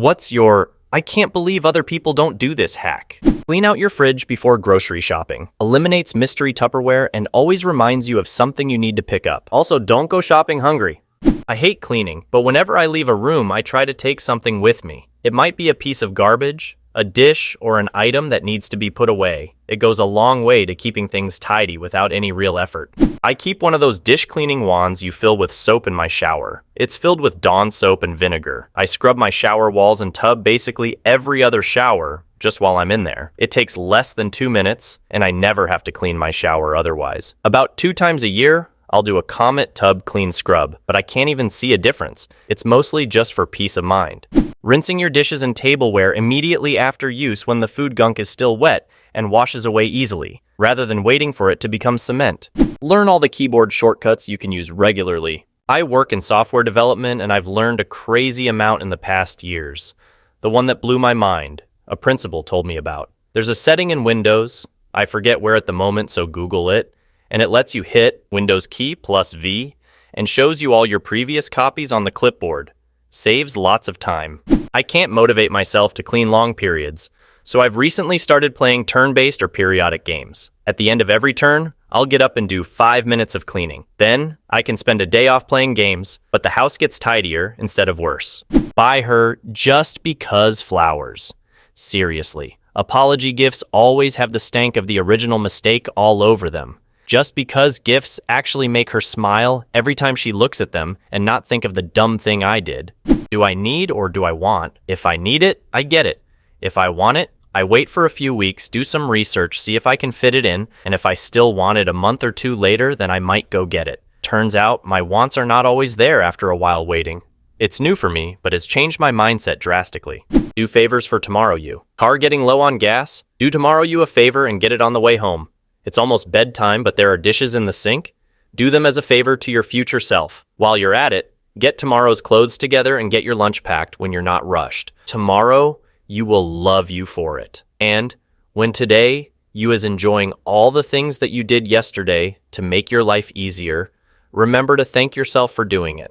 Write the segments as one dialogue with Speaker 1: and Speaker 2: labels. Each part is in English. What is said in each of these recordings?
Speaker 1: What's your "I can't believe other people don't do this" hack? Clean out your fridge before grocery shopping. Eliminates mystery Tupperware and always reminds you of something you need to pick up. Also, don't go shopping hungry. I hate cleaning, but whenever I leave a room, I try to take something with me. It might be a piece of garbage, a dish, or an item that needs to be put away. It goes a long way to keeping things tidy without any real effort. I keep one of those dish cleaning wands you fill with soap in my shower. It's filled with Dawn soap and vinegar. I scrub my shower walls and tub basically every other shower just while I'm in there. It takes less than 2 minutes, and I never have to clean my shower otherwise. About 2 times a year, I'll do a Comet tub clean scrub, but I can't even see a difference. It's mostly just for peace of mind. Rinsing your dishes and tableware immediately after use when the food gunk is still wet and washes away easily, rather than waiting for it to become cement. Learn all the keyboard shortcuts you can use regularly. I work in software development, and I've learned a crazy amount in the past years. The one that blew my mind, a principal told me about. There's a setting in Windows, I forget where at the moment, so Google it, and it lets you hit Windows key plus V and shows you all your previous copies on the clipboard. Saves lots of time. I can't motivate myself to clean long periods, so I've recently started playing turn-based or periodic games. At the end of every turn, I'll get up and do 5 minutes of cleaning. Then, I can spend a day off playing games, but the house gets tidier instead of worse. Buy her just because flowers. Seriously, apology gifts always have the stank of the original mistake all over them. Just because gifts actually make her smile every time she looks at them and not think of the dumb thing I did. Do I need or do I want? If I need it, I get it. If I want it, I wait for a few weeks, do some research, see if I can fit it in, and if I still want it a month or 2 later, then I might go get it. Turns out, my wants are not always there after a while waiting. It's new for me, but has changed my mindset drastically. Do favors for tomorrow you. Car getting low on gas? Do tomorrow you a favor and get it on the way home. It's almost bedtime, but there are dishes in the sink? Do them as a favor to your future self. While you're at it, get tomorrow's clothes together and get your lunch packed when you're not rushed. Tomorrow, you will love you for it. And when today, you is enjoying all the things that you did yesterday to make your life easier, remember to thank yourself for doing it.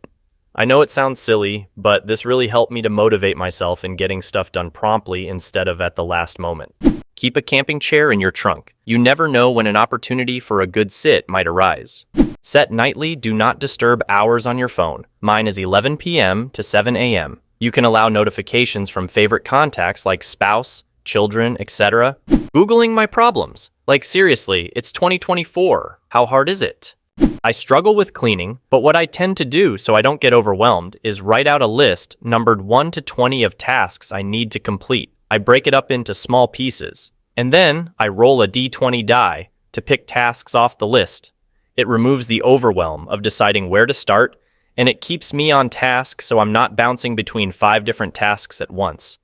Speaker 1: I know it sounds silly, but this really helped me to motivate myself in getting stuff done promptly instead of at the last moment. Keep a camping chair in your trunk. You never know when an opportunity for a good sit might arise. Set nightly do not disturb hours on your phone. Mine is 11 p.m. to 7 a.m. You can allow notifications from favorite contacts like spouse, children, etc. Googling my problems. Like seriously, it's 2024. How hard is it? I struggle with cleaning, but what I tend to do so I don't get overwhelmed is write out a list numbered 1 to 20 of tasks I need to complete. I break it up into small pieces, and then I roll a d20 die to pick tasks off the list. It removes the overwhelm of deciding where to start, and it keeps me on task so I'm not bouncing between 5 different tasks at once.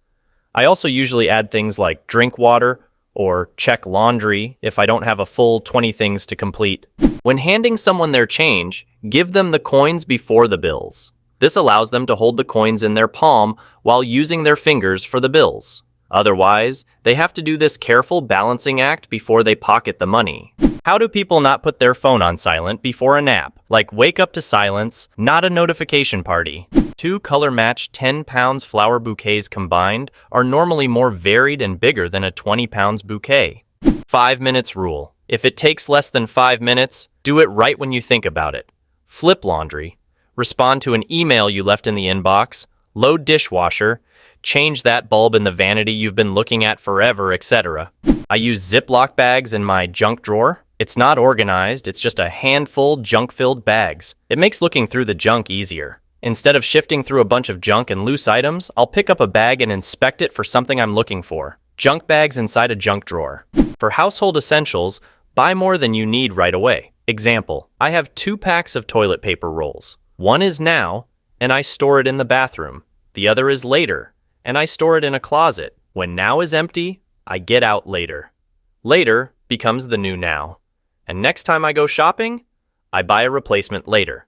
Speaker 1: I also usually add things like drink water or check laundry if I don't have a full 20 things to complete. When handing someone their change, give them the coins before the bills. This allows them to hold the coins in their palm while using their fingers for the bills. Otherwise, they have to do this careful balancing act before they pocket the money. How do people not put their phone on silent before a nap? Like wake up to silence, not a notification party. 2 color-matched 10 pounds flower bouquets combined are normally more varied and bigger than a 20 pounds bouquet. 5 minutes rule. If it takes less than 5 minutes, do it right when you think about it. Flip laundry. Respond to an email you left in the inbox. Load dishwasher. Change that bulb in the vanity you've been looking at forever, etc. I use Ziploc bags in my junk drawer. It's not organized, it's just a handful junk-filled bags. It makes looking through the junk easier. Instead of shifting through a bunch of junk and loose items, I'll pick up a bag and inspect it for something I'm looking for. Junk bags inside a junk drawer. For household essentials, buy more than you need right away. Example, I have 2 packs of toilet paper rolls. One is now, and I store it in the bathroom. The other is later, and I store it in a closet. When now is empty, I get out later. Later becomes the new now. And next time I go shopping, I buy a replacement later.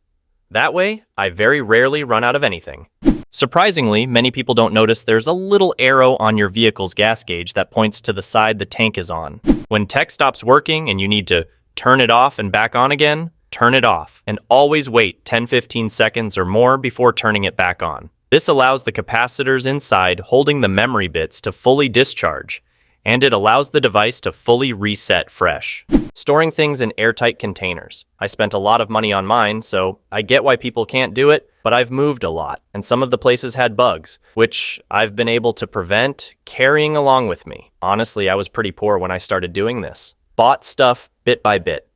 Speaker 1: That way, I very rarely run out of anything. Surprisingly, many people don't notice there's a little arrow on your vehicle's gas gauge that points to the side the tank is on. When tech stops working and you need to turn it off and back on again, turn it off. And always wait 10-15 seconds or more before turning it back on. This allows the capacitors inside holding the memory bits to fully discharge, and it allows the device to fully reset fresh. Storing things in airtight containers. I spent a lot of money on mine, so I get why people can't do it, but I've moved a lot, and some of the places had bugs, which I've been able to prevent carrying along with me. Honestly, I was pretty poor when I started doing this. Bought stuff bit by bit.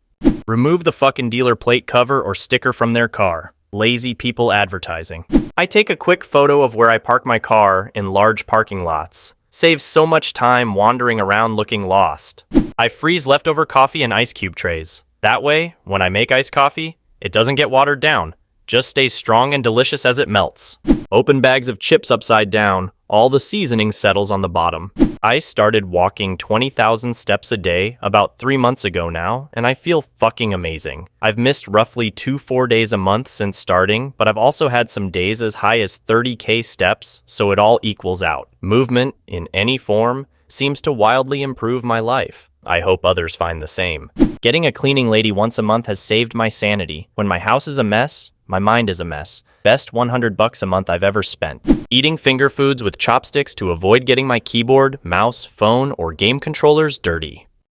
Speaker 1: Remove the fucking dealer plate cover or sticker from their car. Lazy people advertising. I take a quick photo of where I park my car in large parking lots. Saves so much time wandering around looking lost. I freeze leftover coffee in ice cube trays. That way, when I make iced coffee, it doesn't get watered down. Just stays strong and delicious as it melts. Open bags of chips upside down. All the seasoning settles on the bottom. I started walking 20,000 steps a day about 3 months ago now, and I feel fucking amazing. I've missed roughly 2-4 days a month since starting, but I've also had some days as high as 30K steps, so it all equals out. Movement, in any form, seems to wildly improve my life. I hope others find the same. Getting a cleaning lady once a month has saved my sanity. When my house is a mess, my mind is a mess. Best $100 a month I've ever spent. Eating finger foods with chopsticks to avoid getting my keyboard, mouse, phone, or game controllers dirty.